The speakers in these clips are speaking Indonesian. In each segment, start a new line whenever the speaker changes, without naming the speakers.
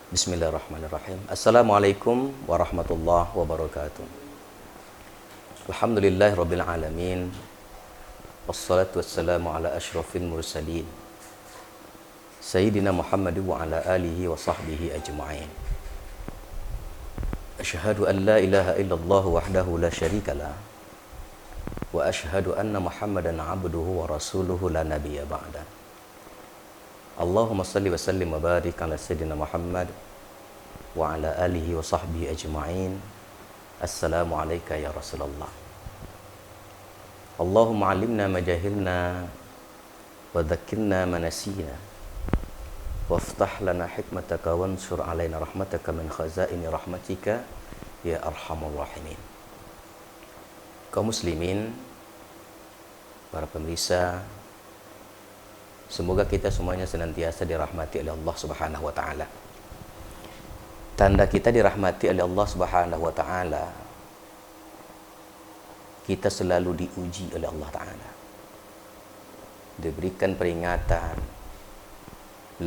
Bismillahirrahmanirrahim. Assalamualaikum warahmatullahi wabarakatuh. Alhamdulillahirabbil alamin. Wassalatu wassalamu ala asyrafil mursalin. Sayyidina Muhammad wa ala alihi wa sahbihi ajma'in. Asyhadu an la ilaha illallah wahdahu la syarikalah. Wa asyhadu anna Muhammadan abduhu wa rasuluhu la nabiyya ba'da. Allahumma salli wa sallim wa barik ala Sayyidina Muhammad wa ala alihi wa sahbihi ajma'in. Assalamu alayka ya Rasulullah. Allahumma alimna ma jahilna wa dhakkirna ma nasina waftah lana hikmataka wansur alaina rahmataka min khazaini rahmatika ya arhamar rahimin. Kaum muslimin, para pemirsa, semoga kita semuanya senantiasa dirahmati oleh Allah Subhanahu wa taala. Tanda kita dirahmati oleh Allah Subhanahu wa taala, kita selalu diuji oleh Allah taala. Diberikan peringatan,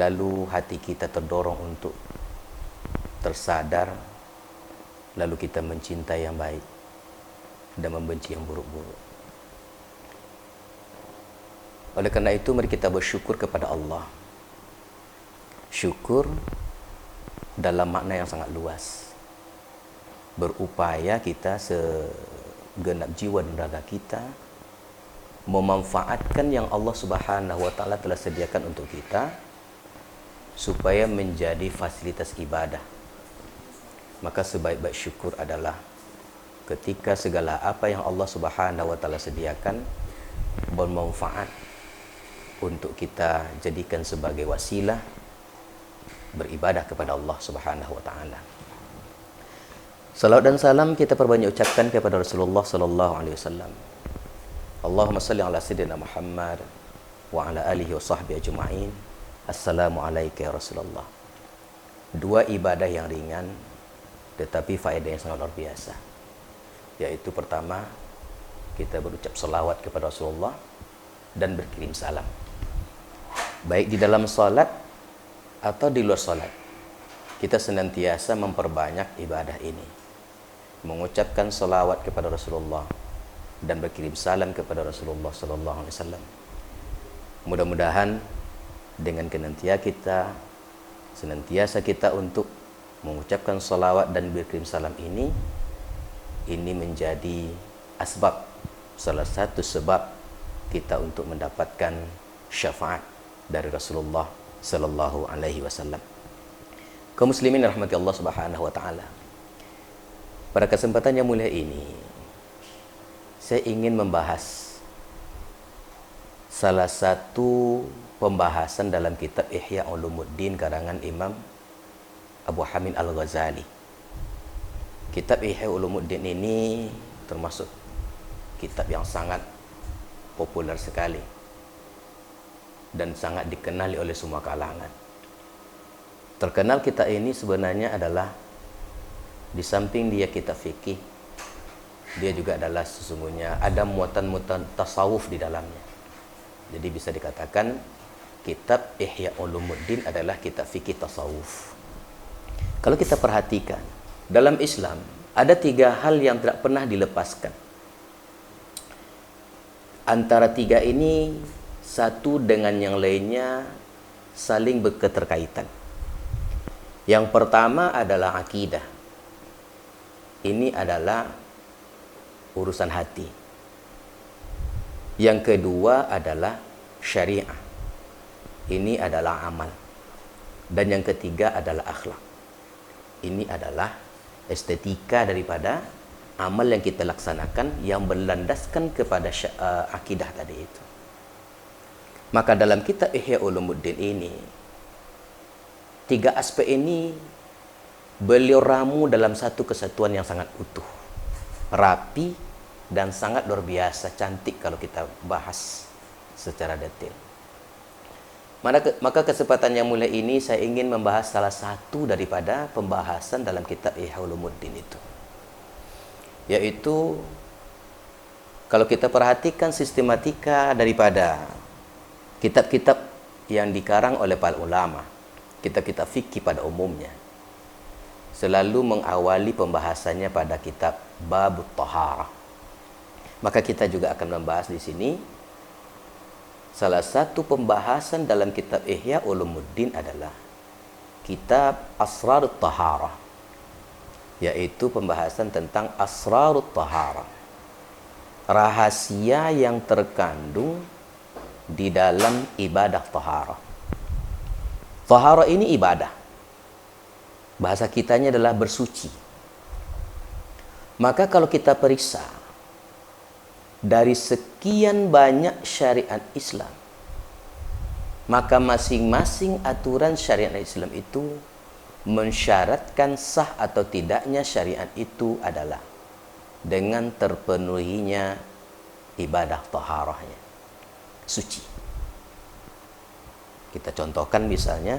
lalu hati kita terdorong untuk tersadar, lalu kita mencintai yang baik dan membenci yang buruk-buruk. Oleh karena itu, mari kita bersyukur kepada Allah. Syukur dalam makna yang sangat luas. Berupaya kita segenap jiwa dan raga kita memanfaatkan yang Allah Subhanahu wa taala telah sediakan untuk kita supaya menjadi fasilitas ibadah. Maka sebaik-baik syukur adalah ketika segala apa yang Allah Subhanahu wa taala sediakan bermanfaat untuk kita jadikan sebagai wasilah beribadah kepada Allah Subhanahu wa taala. Salawat dan salam kita perbanyak ucapkan kepada Rasulullah sallallahu alaihi wasallam. Allahumma salli ala sayyidina Muhammad wa ala alihi wa sahbihi ajma'in. Assalamu alayka ya Rasulullah. Dua ibadah yang ringan tetapi faedah yang sangat luar biasa. Yaitu pertama, kita berucap salawat kepada Rasulullah dan berkirim salam. Baik di dalam salat atau di luar salat, kita senantiasa memperbanyak ibadah ini, mengucapkan salawat kepada Rasulullah dan berkirim salam kepada Rasulullah sallallahu alaihi wasallam. Mudah-mudahan dengan senantiasa kita untuk mengucapkan salawat dan berkirim salam ini menjadi salah satu sebab kita untuk mendapatkan syafaat dari Rasulullah sallallahu alaihi wasallam. Kaum muslimin rahmati Allah Subhanahu wa taala. Pada kesempatan yang mulia ini, saya ingin membahas salah satu pembahasan dalam kitab Ihya Ulumuddin karangan Imam Abu Hamid Al-Ghazali. Kitab Ihya Ulumuddin ini termasuk kitab yang sangat populer sekali dan sangat dikenali oleh semua kalangan. Terkenal kitab ini sebenarnya adalah, di samping dia kitab fikih, dia juga adalah sesungguhnya ada muatan-muatan tasawuf di dalamnya. Jadi bisa dikatakan kitab Ihya Ulumuddin adalah kitab fikih tasawuf. Kalau kita perhatikan, dalam Islam ada 3 hal yang tidak pernah dilepaskan. Antara 3 ini, satu dengan yang lainnya saling berketerkaitan. Yang pertama adalah akidah. Ini adalah urusan hati. Yang kedua adalah syariah. Ini adalah amal. Dan yang ketiga adalah akhlak. Ini adalah estetika daripada amal yang kita laksanakan yang berlandaskan kepada akidah tadi itu. Maka dalam kitab Ihya Ulumuddin ini, 3 aspek ini beliau ramu dalam satu kesatuan yang sangat utuh, rapi, dan sangat luar biasa cantik kalau kita bahas secara detail. Maka kesempatan yang mulia ini saya ingin membahas salah satu daripada pembahasan dalam kitab Ihya Ulumuddin itu, yaitu kalau kita perhatikan sistematika daripada kitab-kitab yang dikarang oleh para ulama, kitab-kitab fikih pada umumnya, selalu mengawali pembahasannya pada kitab Bab Taharah. Maka kita juga akan membahas di sini salah satu pembahasan dalam kitab Ihya Ulumuddin adalah kitab Asrarut Taharah, yaitu pembahasan tentang Asrarut Taharah, rahasia yang terkandung di dalam ibadah taharah. Taharah ini ibadah. Bahasa kitanya adalah bersuci. Maka kalau kita periksa dari sekian banyak syariat Islam, maka masing-masing aturan syariat Islam itu mensyaratkan sah atau tidaknya syariat itu adalah dengan terpenuhinya ibadah taharahnya, suci. Kita contohkan misalnya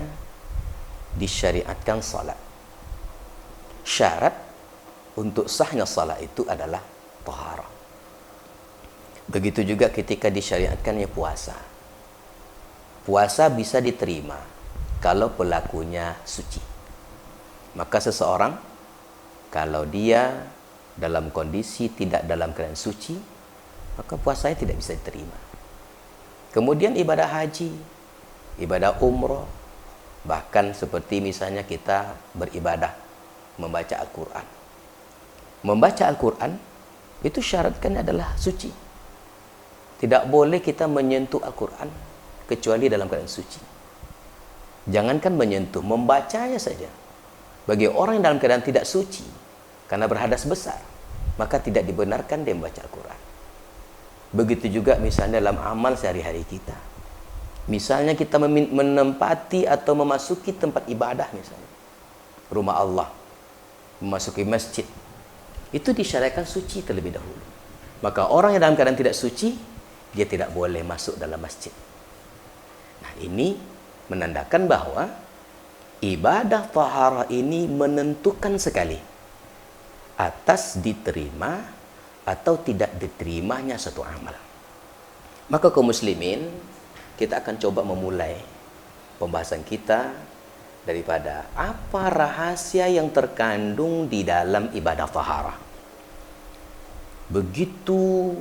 disyariatkan salat. Syarat untuk sahnya salat itu adalah taharah. Begitu juga ketika disyariatkannya puasa. Puasa bisa diterima kalau pelakunya suci. Maka seseorang kalau dia dalam kondisi tidak dalam keadaan suci, maka puasanya tidak bisa diterima. Kemudian ibadah haji, ibadah umroh, bahkan seperti misalnya kita beribadah membaca Al-Quran. Membaca Al-Quran itu syaratkan adalah suci. Tidak boleh kita menyentuh Al-Quran kecuali dalam keadaan suci. Jangankan menyentuh, membacanya saja. Bagi orang yang dalam keadaan tidak suci karena berhadas besar, maka tidak dibenarkan dia membaca Al-Quran. Begitu juga misalnya dalam amal sehari-hari kita. Misalnya kita menempati atau memasuki tempat ibadah, misalnya rumah Allah, memasuki masjid, itu disyariatkan suci terlebih dahulu. Maka orang yang dalam keadaan tidak suci, dia tidak boleh masuk dalam masjid. Nah, ini menandakan bahwa ibadah taharah ini menentukan sekali atas diterima atau tidak diterimanya satu amal. Maka kaum muslimin, kita akan coba memulai pembahasan kita daripada apa rahasia yang terkandung di dalam ibadah taharah. Begitu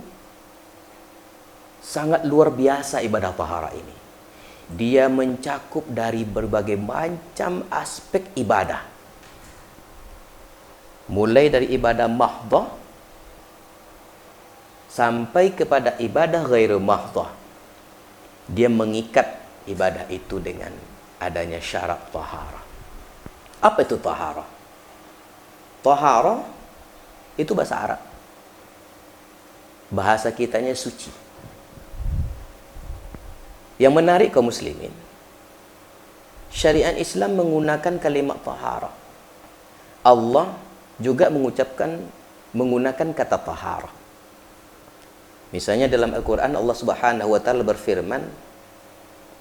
sangat luar biasa ibadah taharah ini. Dia mencakup dari berbagai macam aspek ibadah. Mulai dari ibadah mahdhah sampai kepada ibadah ghairu mahdhah. Dia mengikat ibadah itu dengan adanya syarat taharah. Apa itu taharah? Taharah itu bahasa Arab. Bahasa kitanya suci. Yang menarik kaum muslimin, syariat Islam menggunakan kalimat taharah. Allah juga menggunakan kata taharah. Misalnya dalam Al-Quran Allah Subhanahu wa taala berfirman,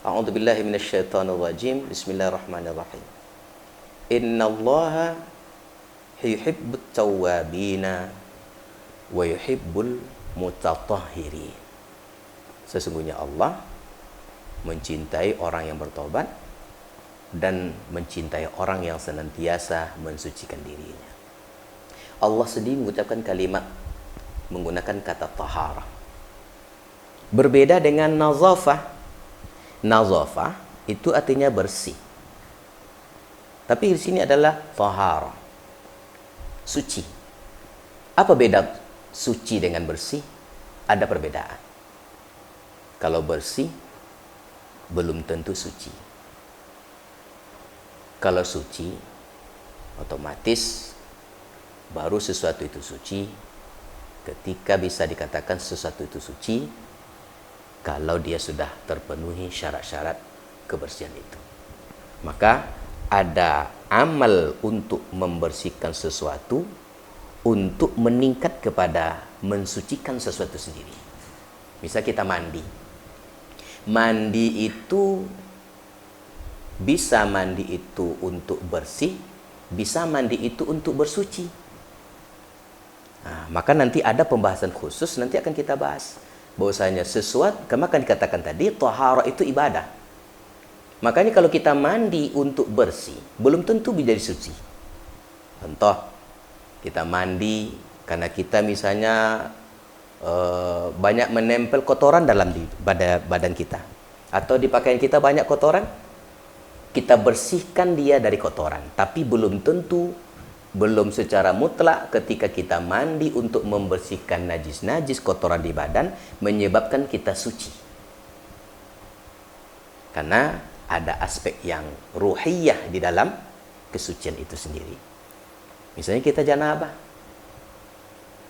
A'udzubillahi minasyaitonir rajim. Bismillahirrahmanirrahim. Innallaha yuhibbut tawwabina wa yuhibbul mutatahhirin. Sesungguhnya Allah mencintai orang yang bertobat dan mencintai orang yang senantiasa mensucikan dirinya. Allah sendiri mengucapkan kalimat menggunakan kata taharah. Berbeda dengan nazafah. Nazafah itu artinya bersih. Tapi di sini adalah taharah, suci. Apa beda suci dengan bersih? Ada perbedaan. Kalau bersih belum tentu suci. Kalau suci, otomatis baru sesuatu itu suci ketika bisa dikatakan sesuatu itu suci kalau dia sudah terpenuhi syarat-syarat kebersihan itu. Maka ada amal untuk membersihkan sesuatu untuk meningkat kepada mensucikan sesuatu sendiri. Misal kita mandi. Mandi itu bisa mandi itu untuk bersih, bisa mandi itu untuk bersuci. Nah, maka nanti ada pembahasan khusus nanti akan kita bahas. Bahwasanya sesuatu, maka dikatakan tadi taharah itu ibadah. Makanya kalau kita mandi untuk bersih, belum tentu menjadi suci. Contoh, kita mandi karena kita misalnya banyak menempel kotoran dalam badan kita, atau di pakaian kita banyak kotoran, kita bersihkan dia dari kotoran. Tapi belum tentu, belum secara mutlak ketika kita mandi untuk membersihkan najis-najis kotoran di badan menyebabkan kita suci. Karena ada aspek yang ruhiyah di dalam kesucian itu sendiri. Misalnya kita janabah.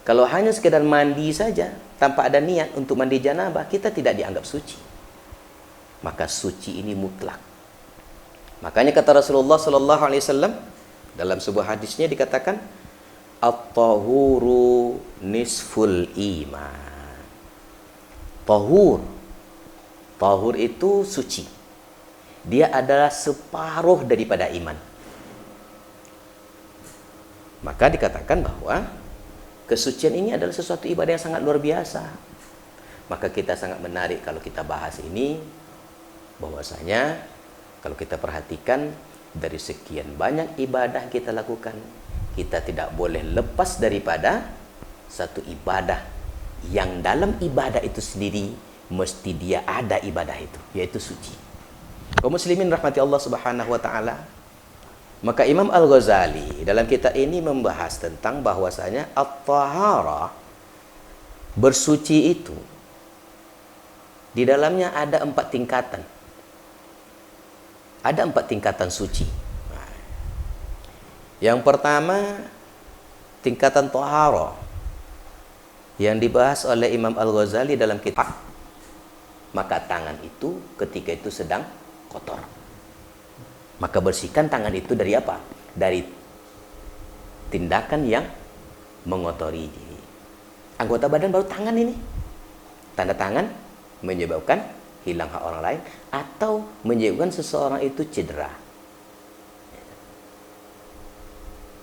Kalau hanya sekedar mandi saja tanpa ada niat untuk mandi janabah, kita tidak dianggap suci. Maka suci ini mutlak. Makanya kata Rasulullah sallallahu alaihi wasallam dalam sebuah hadisnya dikatakan, at-tahuru nisful iman. Tahur. Tahur itu suci. Dia adalah separuh daripada iman. Maka dikatakan bahwa kesucian ini adalah sesuatu ibadah yang sangat luar biasa. Maka kita sangat menarik kalau kita bahas ini, bahwasanya kalau kita perhatikan dari sekian banyak ibadah kita lakukan, kita tidak boleh lepas daripada satu ibadah yang dalam ibadah itu sendiri mesti dia ada ibadah itu, yaitu suci. Kaum muslimin rahmati Allah Subhanahu wa taala. Maka Imam Al-Ghazali dalam kitab ini membahas tentang bahwasanya at-tahara, bersuci itu di dalamnya ada 4 tingkatan. Ada 4 tingkatan suci. Yang pertama, tingkatan tahara yang dibahas oleh Imam Al-Ghazali dalam kitab. Maka tangan itu ketika itu sedang kotor, maka bersihkan tangan itu dari apa? Dari tindakan yang mengotori diri. Anggota badan baru tangan ini. Tanda tangan menyebabkan hilang hak orang lain atau menyebabkan seseorang itu cedera.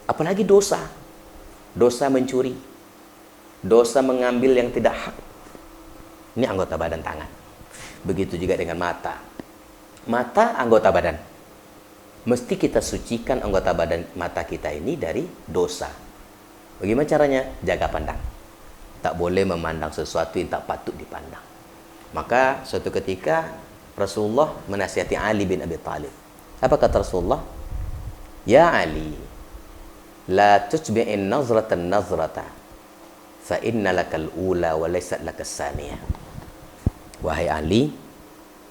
Apalagi dosa. Dosa mencuri. Dosa mengambil yang tidak hak. Ini anggota badan tangan. Begitu juga dengan mata. Mata anggota badan. Mesti kita sucikan anggota badan mata kita ini dari dosa. Bagaimana caranya? Jaga pandang. Tak boleh memandang sesuatu yang tak patut dipandang. Maka suatu ketika Rasulullah menasihati Ali bin Abi Thalib. Apa kata Rasulullah? Ya Ali, la tutbi'in nazratan nazrata, fa inna lakal ula wa laysat lakas saniyah. Wahai Ali,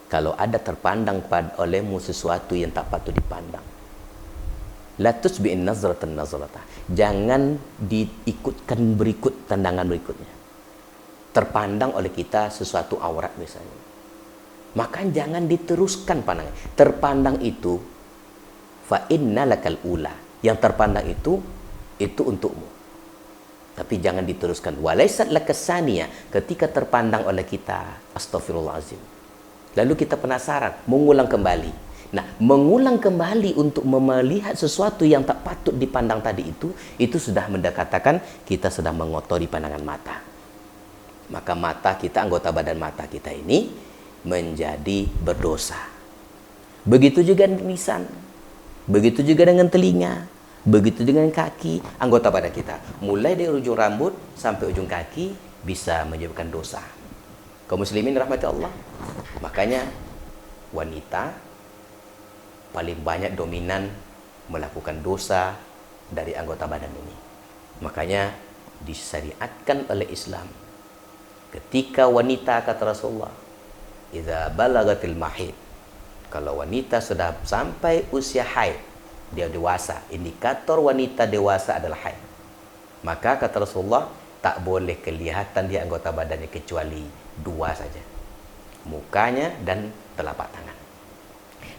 kalau ada terpandang olehmu sesuatu yang tak patut dipandang, la tusbi'in nazratan nazrata, jangan diikutkan berikut tandangan berikutnya. Terpandang oleh kita sesuatu aurat misalnya, maka jangan diteruskan pandangan. Terpandang itu fa innalakal ula, yang terpandang itu untukmu, tapi jangan diteruskan. Walaysat lakasania, ketika terpandang oleh kita, astagfirullahalazim, lalu kita penasaran, mengulang kembali. Nah, mengulang kembali untuk melihat sesuatu yang tak patut dipandang tadi itu sudah mendekatakan kita sedang mengotori pandangan mata. Maka mata kita, anggota badan mata kita ini menjadi berdosa. Begitu juga dengan lisan, begitu juga dengan telinga, begitu dengan kaki, anggota badan kita. Mulai dari ujung rambut sampai ujung kaki bisa menyebabkan dosa. Kaum muslimin rahmati Allah. Makanya wanita paling banyak dominan melakukan dosa dari anggota badan ini. Makanya disyariatkan oleh Islam. Ketika wanita, kata Rasulullah, idza balagatil mahid, kalau wanita sudah sampai usia haid, dia dewasa, indikator wanita dewasa adalah haid, maka kata Rasulullah tak boleh kelihatan di anggota badannya kecuali 2 saja, mukanya dan telapak tangan.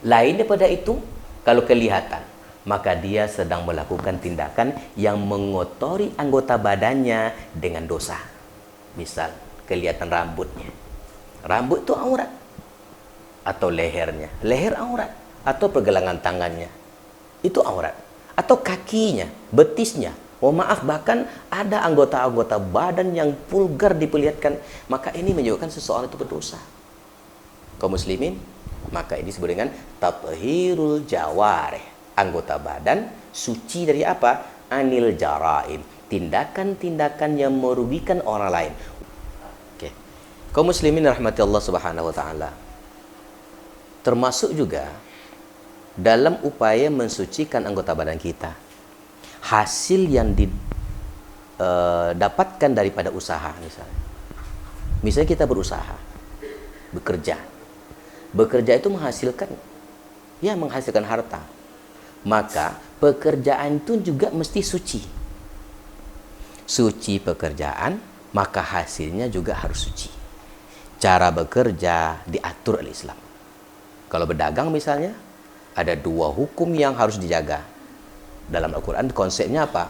Lain daripada itu, kalau kelihatan, maka dia sedang melakukan tindakan yang mengotori anggota badannya dengan dosa. Misal kelihatan rambutnya, rambut itu aurat, atau lehernya, leher aurat, atau pergelangan tangannya itu aurat, atau kakinya, betisnya. Oh maaf, bahkan ada anggota-anggota badan yang vulgar diperlihatkan, maka ini menyebabkan seseorang itu berdosa. Kaum muslimin, maka ini disebut dengan tathhirul jawarih, anggota badan suci dari apa? anil jaraim, tindakan-tindakan yang merugikan orang lain. Oke. Kaum muslimin rahmati Allah Subhanahu wa taala. Termasuk juga dalam upaya mensucikan anggota badan kita. Hasil yang didapatkan daripada usaha misalnya. Misalnya kita berusaha, bekerja. Bekerja itu menghasilkan harta. Maka pekerjaan itu juga mesti suci. Suci pekerjaan, maka hasilnya juga harus suci. Cara bekerja diatur oleh Islam. Kalau berdagang misalnya, ada 2 hukum yang harus dijaga. Dalam Al-Quran konsepnya apa?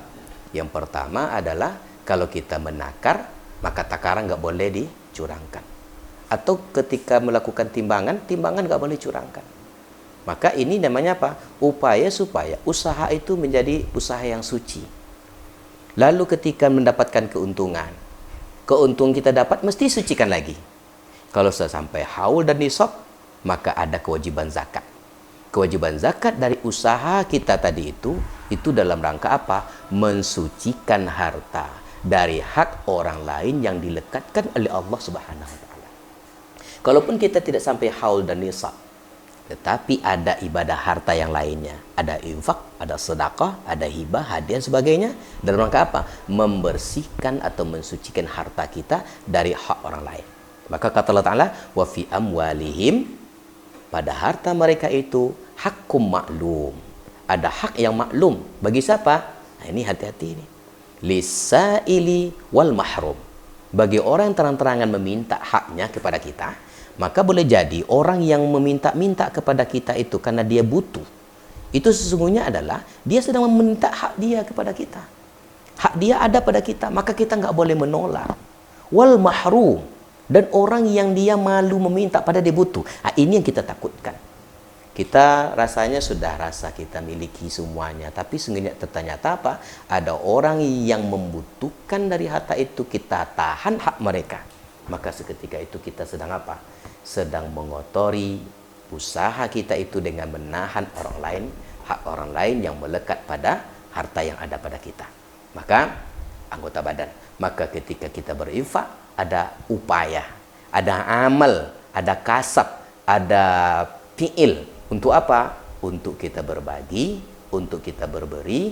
Yang pertama adalah kalau kita menakar, maka takaran nggak boleh dicurangkan. Atau ketika melakukan timbangan nggak boleh curangkan. Maka ini namanya apa? Upaya supaya usaha itu menjadi usaha yang suci. Lalu ketika mendapatkan keuntungan kita dapat mesti sucikan lagi. Kalau sudah sampai haul dan nisab, maka ada kewajiban zakat. Kewajiban zakat dari usaha kita tadi itu dalam rangka apa? Mensucikan harta dari hak orang lain yang dilekatkan oleh Allah Subhanahu wa taala. Kalaupun kita tidak sampai haul dan nisab, tetapi ada ibadah harta yang lainnya, ada infak, ada sedekah, ada hibah, hadiah sebagainya, dalam rangka apa? Membersihkan atau mensucikan harta kita dari hak orang lain. Maka kata Allah Ta'ala, wa fi amwalihim, pada harta mereka itu hakkum maklum, ada hak yang maklum bagi siapa? Nah, ini hati-hati ini. Lisaili wal mahrum, bagi orang yang terang-terangan meminta haknya kepada kita. Maka boleh jadi orang yang meminta-minta kepada kita itu karena dia butuh, itu sesungguhnya adalah dia sedang meminta hak dia kepada kita. Hak dia ada pada kita, maka kita nggak boleh menolak. Wal mahrum, dan orang yang dia malu meminta pada dia butuh. Nah, ini yang kita takutkan. Kita rasanya sudah rasa kita miliki semuanya, tapi sesungguhnya ternyata apa? Ada orang yang membutuhkan dari harta itu, kita tahan hak mereka. Maka seketika itu kita sedang apa? Sedang mengotori usaha kita itu dengan menahan orang lain, hak orang lain yang melekat pada harta yang ada pada kita. Maka anggota badan. Maka ketika kita berinfak, ada upaya, ada amal, ada kasab, ada fi'il. Untuk apa? Untuk kita berbagi, untuk kita berberi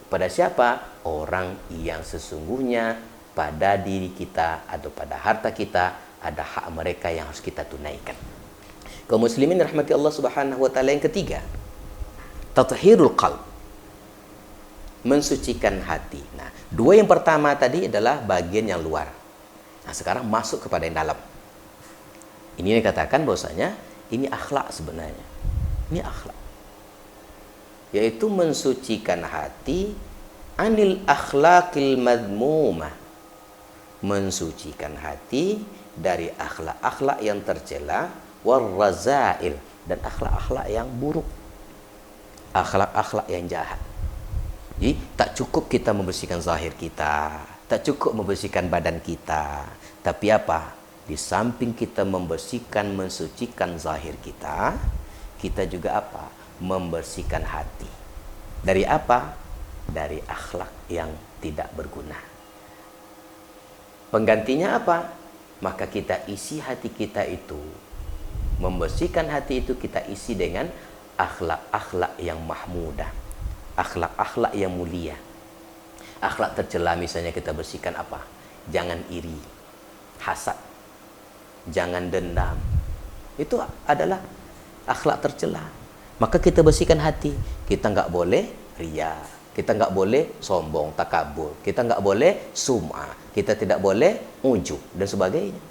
pada siapa? Orang yang sesungguhnya pada diri kita atau pada harta kita ada hak mereka yang harus kita tunaikan. Kaum muslimin rahmati Allah Subhanahu wa taala, yang ketiga, tathhirul qalb, mensucikan hati. Nah, 2 yang pertama tadi adalah bagian yang luar. Nah, sekarang masuk kepada yang dalam. Ini dikatakan bahwasanya ini akhlak sebenarnya. Ini akhlak. Yaitu mensucikan hati anil akhlaqil madmumah. Mensucikan hati dari akhlak-akhlak yang tercela, warrazail, dan akhlak-akhlak yang buruk. Akhlak-akhlak yang jahat. Jadi tak cukup kita membersihkan zahir kita, tak cukup membersihkan badan kita, tapi apa? Di samping kita membersihkan, mensucikan zahir kita, kita juga apa? Membersihkan hati. Dari apa? Dari akhlak yang tidak berguna. Penggantinya apa? Maka kita isi hati kita itu, membersihkan hati itu kita isi dengan akhlak-akhlak yang mahmudah, akhlak-akhlak yang mulia. Akhlak tercela misalnya kita bersihkan apa? Jangan iri, hasad, jangan dendam. Itu adalah akhlak tercela. Maka kita bersihkan hati. Kita nggak boleh riya, kita nggak boleh sombong, takabur, kita nggak boleh sum'ah, kita tidak boleh ujub dan sebagainya.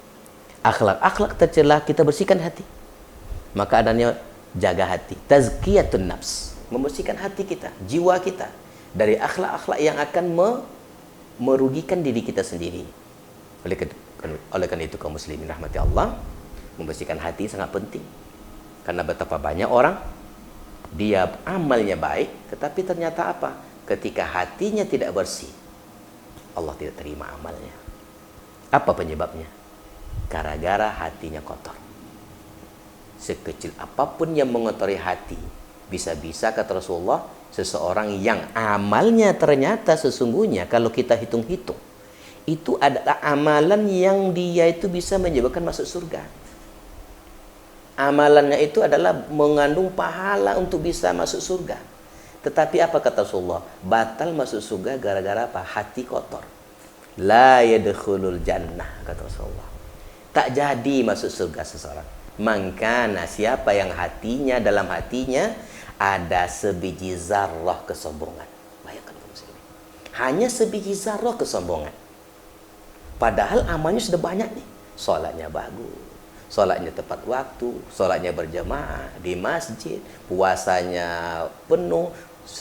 Akhlak-akhlak tercela kita bersihkan hati. Maka adanya jaga hati, tazkiyatun nafs, membersihkan hati kita, jiwa kita dari akhlak-akhlak yang akan merugikan diri kita sendiri. Oleh karena itu kaum muslimin rahmati Allah, membersihkan hati sangat penting. Karena betapa banyak orang dia amalnya baik, tetapi ternyata apa? Ketika hatinya tidak bersih, Allah tidak terima amalnya. Apa penyebabnya? Gara-gara hatinya kotor. Sekecil apapun yang mengotori hati, bisa-bisa kata Rasulullah seseorang yang amalnya ternyata sesungguhnya kalau kita hitung-hitung itu adalah amalan yang dia itu bisa menyebabkan masuk surga. Amalannya itu adalah mengandung pahala untuk bisa masuk surga. Tetapi apa kata Rasulullah? Batal masuk surga gara-gara apa? Hati kotor. La yadkhulul jannah, kata Rasulullah. Tak jadi masuk surga seseorang. Mangkana, siapa yang hatinya, dalam hatinya ada sebiji zarrah kesombongan. Bayangkan kaum muslimin. Hanya sebiji zarrah kesombongan. Padahal amalnya sudah banyak nih. Salatnya bagus, salatnya tepat waktu, salatnya berjamaah di masjid, puasanya penuh,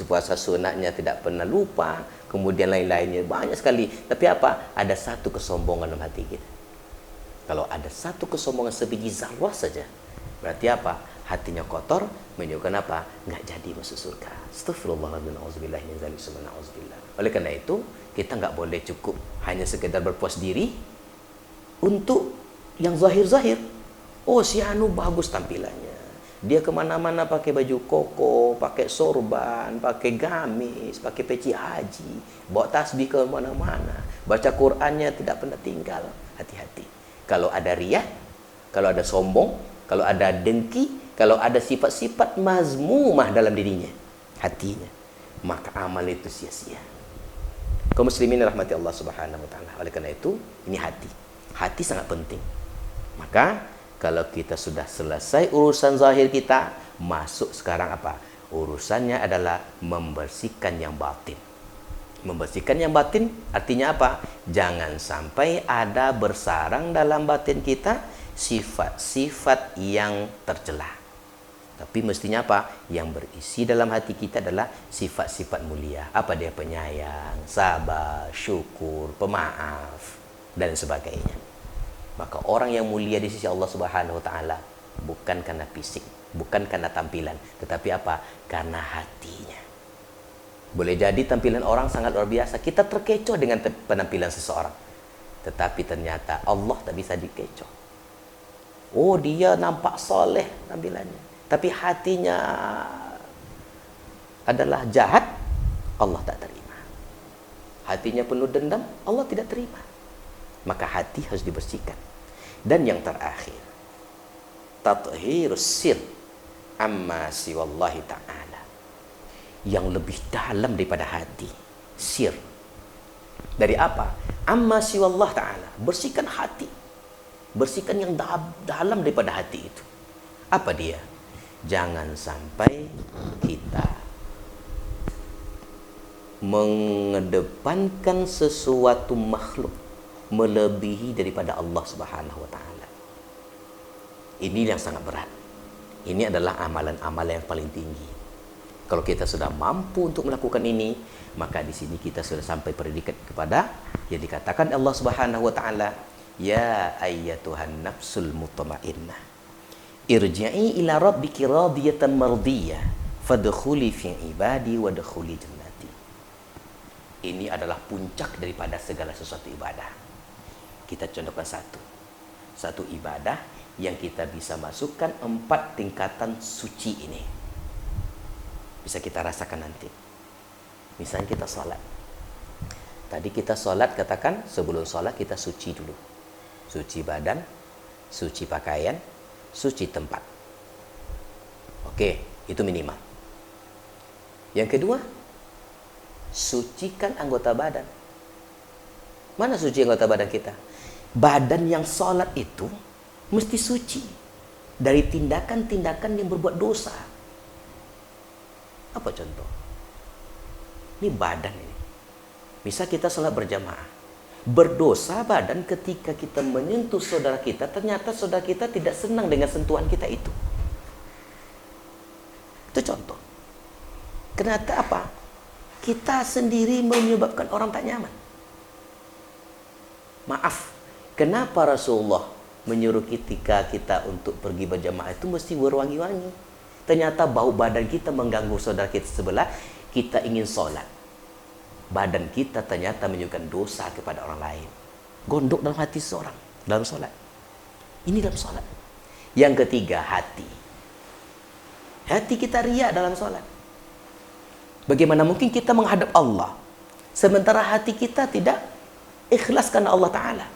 puasa sunatnya tidak pernah lupa, kemudian lain-lainnya banyak sekali. Tapi apa? Ada satu kesombongan dalam hati kita. Kalau ada satu kesombongan sebiji zarrah saja, berarti apa? Hatinya kotor, menyebabkan apa? Nggak jadi masuk surga. Astagfirullahaladzim, auzubillah min dzalik, subhanallah. Oleh karena itu, kita nggak boleh cukup hanya sekedar berpuas diri untuk yang zahir-zahir. Oh, si Anu bagus tampilannya. Dia kemana-mana pakai baju koko, pakai sorban, pakai gamis, pakai peci haji, bawa tasbih ke mana-mana, baca Qur'annya tidak pernah tinggal. Hati-hati. Kalau ada riyah, kalau ada sombong, kalau ada dengki, kalau ada sifat-sifat mazmumah dalam dirinya, hatinya, maka amal itu sia-sia. Kaum muslimin rahmati Allah Subhanahu wa taala. Oleh karena itu, ini hati. Hati sangat penting. Maka kalau kita sudah selesai urusan zahir kita, masuk sekarang apa? Urusannya adalah membersihkan yang batin. Membersihkan yang batin artinya apa? Jangan sampai ada bersarang dalam batin kita sifat-sifat yang tercela. Tapi mestinya apa? Yang berisi dalam hati kita adalah sifat-sifat mulia. Apa dia? Penyayang, sabar, syukur, pemaaf, dan sebagainya. Maka orang yang mulia di sisi Allah Subhanahu wa taala bukan karena fisik, bukan karena tampilan, tetapi apa? Karena hatinya. Boleh jadi tampilan orang sangat luar biasa, kita terkecoh dengan penampilan seseorang. Tetapi ternyata Allah tak bisa dikecoh. Oh, dia nampak soleh tampilannya, tapi hatinya adalah jahat, Allah tak terima. Hatinya penuh dendam, Allah tidak terima. Maka hati harus dibersihkan. Dan yang terakhir, tathhirus sir amma siwallahi ta'ala. Yang lebih dalam daripada hati, sir. Dari apa? Amma siwallah ta'ala. Bersihkan hati. Bersihkan yang dalam daripada hati itu. Apa dia? Jangan sampai kita mengedepankan sesuatu makhluk melebihi daripada Allah Subhanahu wa taala. Ini yang sangat berat. Ini adalah amalan-amalan yang paling tinggi. Kalau kita sudah mampu untuk melakukan ini, maka di sini kita sudah sampai predikat kepada yang dikatakan Allah Subhanahu wa taala, ya ayyatuhan nafsul mutmainnah, irji'i ila rabbiki radiyatan mardiyah, fadkhuli fi ibadi wadkhuli jannati. Ini adalah puncak daripada segala sesuatu ibadah. Kita contohkan satu ibadah yang kita bisa masukkan 4 tingkatan suci ini. Bisa kita rasakan nanti. Misalnya kita sholat. Tadi kita sholat, katakan sebelum sholat kita suci dulu. Suci badan, suci pakaian, suci tempat. Oke, itu minimal. Yang kedua, sucikan anggota badan. Mana suci anggota badan kita? Badan yang sholat itu mesti suci dari tindakan-tindakan yang berbuat dosa. Apa contoh? Ini badan ini. Misal kita sholat berjamaah. Berdosa badan ketika kita menyentuh saudara kita, ternyata saudara kita tidak senang dengan sentuhan kita itu. Itu contoh. Kenapa apa? Kita sendiri menyebabkan orang tak nyaman. Maaf, kenapa Rasulullah menyuruh ketika kita untuk pergi berjamaah itu mesti berwangi-wangi? Ternyata bau badan kita mengganggu saudara kita sebelah, kita ingin sholat. Badan kita ternyata menunjukkan dosa kepada orang lain. Gondok dalam hati seorang dalam sholat. Ini dalam sholat. Yang ketiga, hati. Hati kita riak dalam sholat. Bagaimana mungkin kita menghadap Allah sementara hati kita tidak ikhlas karena Allah Ta'ala?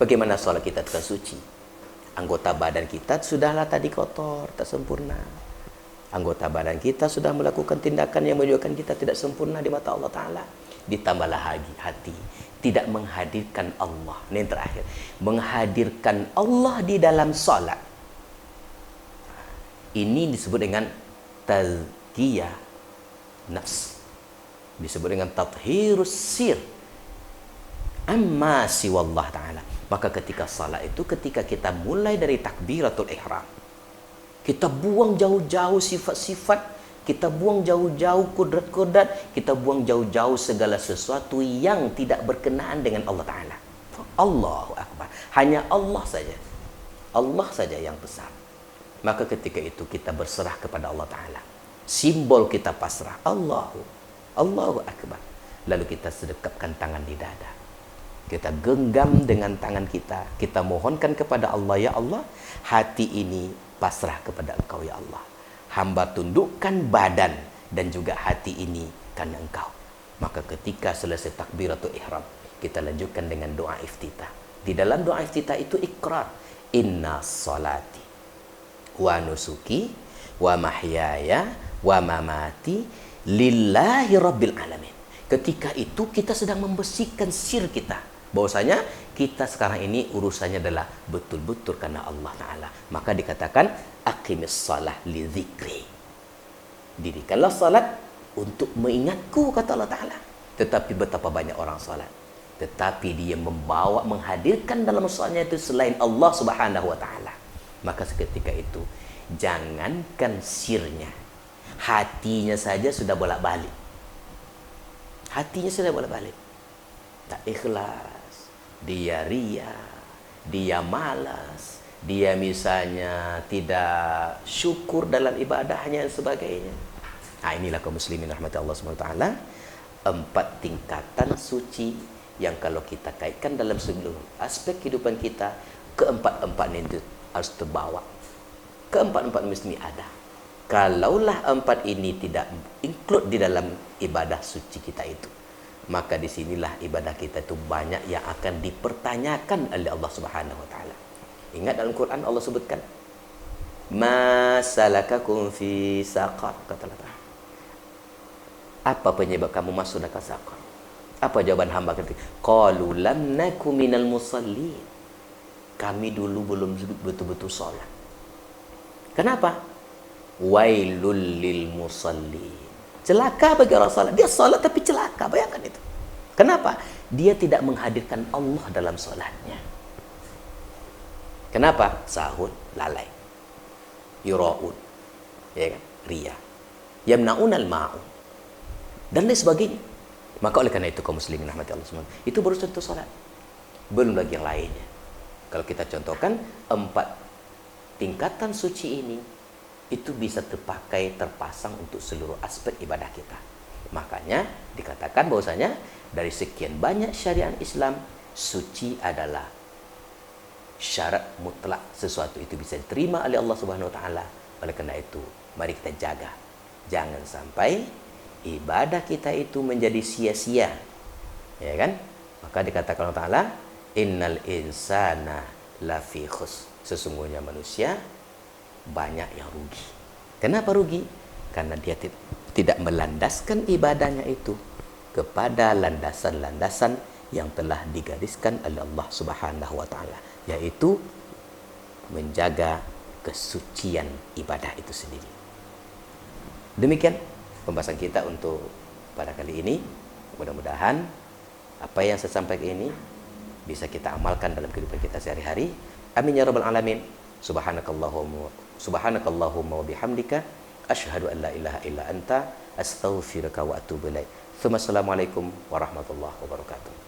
Bagaimana sholat kita itu kan suci? Anggota badan kita sudahlah tadi kotor, tak sempurna. Anggota badan kita sudah melakukan tindakan yang menunjukkan kita tidak sempurna di mata Allah Ta'ala. Ditambahlah lagi hati tidak menghadirkan Allah. Ini yang terakhir, menghadirkan Allah di dalam sholat. Ini disebut dengan tazkiyah nafs, disebut dengan tathhirus sir amma siwallah ta'ala. Maka ketika salat itu, ketika kita mulai dari takbiratul ihram, kita buang jauh-jauh sifat-sifat, kita buang jauh-jauh kodrat-kodrat, kita buang jauh-jauh segala sesuatu yang tidak berkenaan dengan Allah Ta'ala. Allahu Akbar. Hanya Allah saja. Allah saja yang besar. Maka ketika itu kita berserah kepada Allah Ta'ala. Simbol kita pasrah. Allahu Akbar. Lalu kita sedekapkan tangan di dada. Kita genggam dengan tangan kita. Kita mohonkan kepada Allah, ya Allah, hati ini pasrah kepada Engkau, ya Allah. Hamba tundukkan badan dan juga hati ini karena Engkau. Maka ketika selesai takbiratul ihram, kita lanjutkan dengan doa iftitah. Di dalam doa iftitah itu ikrar. Inna salati wa nusuki wa mahyaya wa mamati lillahi rabbil alamin. Ketika itu kita sedang membersihkan sir kita, bahwasanya kita sekarang ini urusannya adalah betul-betul karena Allah Ta'ala. Maka dikatakan aqimis salah li dzikri. Dirikanlah salat untuk mengingatku, kata Allah Ta'ala. Tetapi betapa banyak orang salat, tetapi dia menghadirkan dalam salatnya itu selain Allah Subhanahu wa Ta'ala. Maka seketika itu jangankan sirnya, hatinya saja sudah bolak-balik. Hatinya sudah bolak-balik. Tak ikhlas, dia ria, dia malas, dia misalnya tidak syukur dalam ibadahnya dan sebagainya. Nah, inilah kaum muslimin rahmati Allah SWT. 4 tingkatan suci yang kalau kita kaitkan dalam seluruh aspek kehidupan kita, keempat-empatnya itu harus terbawa. Keempat-empat mesti ada. Kalaulah 4 ini tidak include di dalam ibadah suci kita itu, maka disinilah ibadah kita itu banyak yang akan dipertanyakan oleh Allah Subhanahu wa Ta'ala. Ingat dalam Quran Allah sebutkan, ma salakakum fi saqar, kata Allah Ta'ala. Apa penyebab kamu masuk neraka saqar? Apa jawaban hamba ketika qalu lam naku minal musallin. Kami dulu belum betul-betul salat. Kenapa? Wailul lil musallin. Celaka bagi orang salat. Dia salat tapi celaka, bayangkan itu. Kenapa? Dia tidak menghadirkan Allah dalam salatnya. Kenapa? Sahun, lalai. Yura'un, ya kan? Ria. Yamna'unal ma'un. Dan lain sebagainya. Maka oleh karena itu kaum muslimin rahmati Allah SWT, itu baru contoh salat. Belum lagi yang lainnya. Kalau kita contohkan 4 tingkatan suci ini, itu bisa terpasang untuk seluruh aspek ibadah kita. Makanya dikatakan bahwasanya dari sekian banyak syariat Islam, suci adalah syarat mutlak sesuatu itu bisa diterima oleh Allah Subhanahu wa Ta'ala. Oleh karena itu, mari kita jaga. Jangan sampai ibadah kita itu menjadi sia-sia. Ya kan? Maka dikatakan Allah Ta'ala, innal insana lafi khus. Sesungguhnya manusia banyak yang rugi. Kenapa rugi? Karena dia tidak melandaskan ibadahnya itu kepada landasan-landasan yang telah digariskan oleh Allah Subhanahu wa Ta'ala, yaitu menjaga kesucian ibadah itu sendiri. Demikian pembahasan kita untuk pada kali ini. Mudah-mudahan apa yang saya sampaikan ini bisa kita amalkan dalam kehidupan kita sehari-hari. Amin ya rabbal alamin. Subhanakallahumma wa bihamdika asyhadu an la ilaha illa anta astaghfiruka wa atubu ilaik. Assalamualaikum warahmatullahi wabarakatuh.